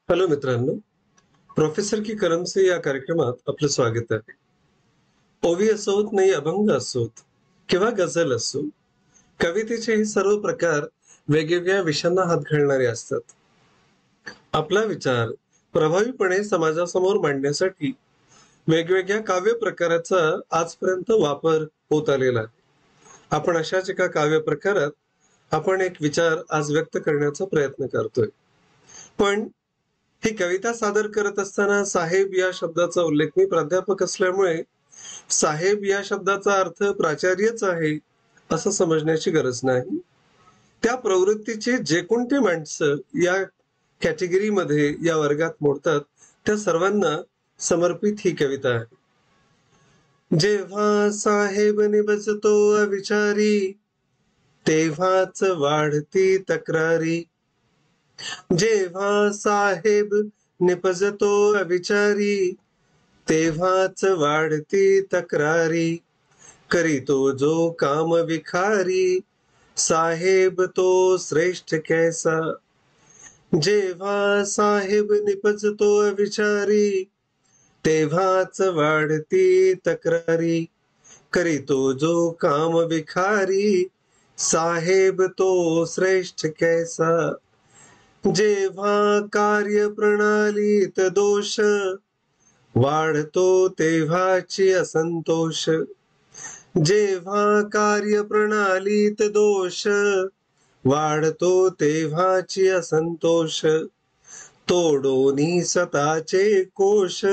Hello मित्रांनो, professor की कलम से या कार्यक्रमात आपलं स्वागत आहे. ओवी असोत, नाही अभंग असोत किंवा गझल असो, कवितेचे हे सर्व प्रकार वेगवेगळ्या विषयांना हात घालणारे असतात. आपला विचार प्रभावीपणे समाजासमोर मांडण्यासाठी वेगवेगळ्या काव्य प्रकाराचा आजपर्यंत वापर होत आलेला आहे. आपण अशाच एका काव्य प्रकारात आपण एक विचार आज व्यक्त करण्याचा प्रयत्न करतोय. पण ही कविता सादर करत असताना साहेब या शब्दाचा उल्लेख मी प्राध्यापक असल्यामुळे साहेब या शब्दाचा अर्थ प्राचार्यच आहे असं समजण्याची गरज नाही. त्या प्रवृत्तीचे जे कोणते माणसं या कॅटेगरीमध्ये या वर्गात मोडतात त्या सर्वांना समर्पित ही कविता आहे. जेव्हा साहेब निभजतो अविचारी, तेव्हाच वाढती तक्रारी. जेव्हा साहेब निपजतो अविचारी, तेव्हाच वाढती तक्रारी. करीतो जो काम विखारी, साहेब तो श्रेष्ठ कैसा. जेव्हा साहेब निपजतो अविचारी, तेव्हाच वाढती तक्रारी. करीतो जो काम विखारी, साहेब तो श्रेष्ठ कैसा. जेव्हा कार्यप्रणालीत दोष, वाढतो तेव्हाची असंतोष. जेव्हा कार्यप्रणालीत दोष, वाढतो तेव्हाची असंतोष. तोडोनी स्वतःचे कोश,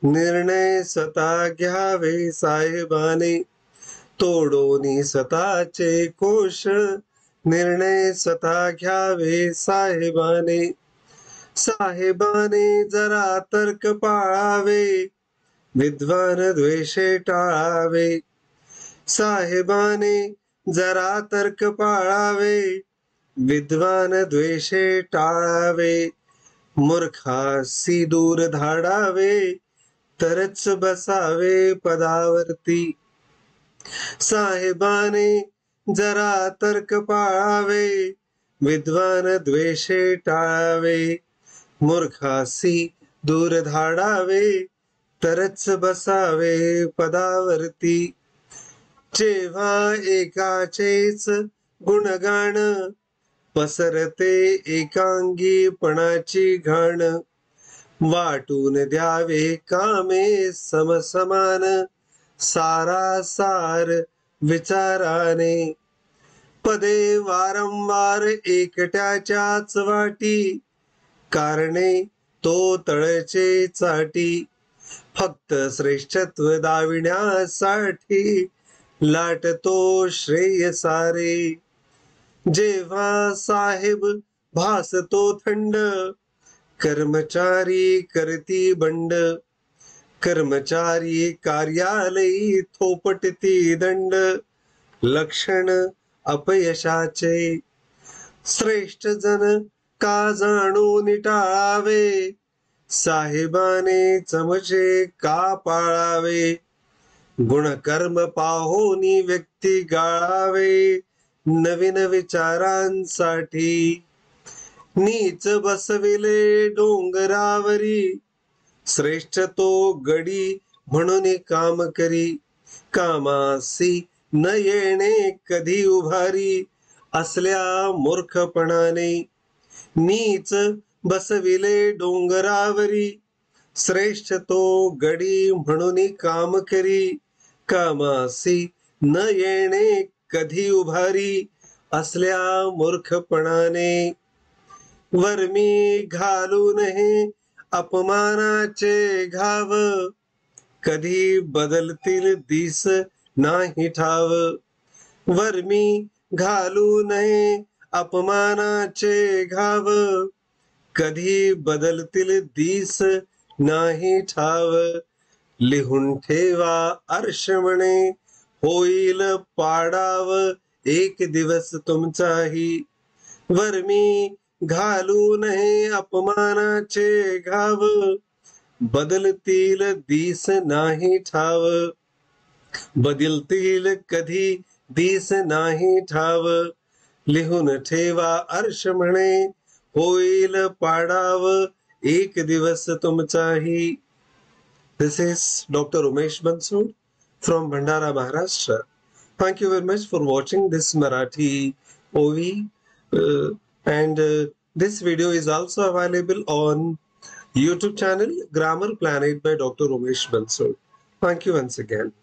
निर्णय स्वतः घ्यावे साहेबाने. तोडोनी स्वतःचे कोश, निर्णय स्वतः घ्यावे साहेबाने. साहेबाने जरा तर्क पाळावे, विद्वान द्वेषे टाळावे. साहेबाने जरा तर्क पाळावे, विद्वान द्वेषे टाळावे. मूर्खासी दूर धाडावे, तरच बसावे पदावरती. साहेबाने जरा तर्क पाळावे, विद्वान द्वेषे टाळावे. मूर्खासी दूर धाडावे, तरच बसावे पदावरती. जेव्हा एकाचेच गुणगान, पसरते एकांगीपणाची घाण. वाटून द्यावे कामे समसमान, सारासार विचाराने. पदे वारंवार एकट्याच्याच वाटी, कारणे तो तळचे चाटी. फक्त श्रेष्ठत्व दाविण्यासाठी, लाटतो श्रेय सारे. जेव्हा साहेब भासतो थंड, कर्मचारी करती बंड. कर्मचारी कार्यालयी थोपटती दंड, लक्षण अपयशाचे. श्रेष्ठ जन का जाणून टाळावे, साहेबाने चमचे का पाळावे. गुणकर्म पाहोनी व्यक्ती गाळावे, नवीन विचारांसाठी. नीच बसविले डोंगरावरी, श्रेष्ठ तो गडी म्हणून काम करी. कामासी न येणे कधी उभारी, असल्या मूर्खपणाने. नीच बसविले डोंगरावरी, श्रेष्ठ तो गडी म्हणून काम करी. कामासी न येणे कधी उभारी, असल्या मूर्खपणाने. वर्मी घालू नये अपमानाचे घाव, कधी बदलतील दिस नाही ठाव. वर्मी घालू नये अपमानाचे घाव, कधी बदलतील दिस नाही ठाव. लिहून ठेवा अर्शवणे, होईल पाडाव एक दिवस तुमचाही. वर्मी घालू नये अपमानाचे घाव, बदलतील दिस नाही ठाव. बदलतील कधी दिस नाही ठाव. लिहून ठेवा अर्श म्हणे, होईल पाडाव एक दिवस तुमचाही. This is Dr. Umesh Bansud from Bhandara, Maharashtra. Thank you very much for watching this Marathi OV. And this video is also available on YouTube channel Grammar Planet by Dr. Umesh Bansud. Thank you once again.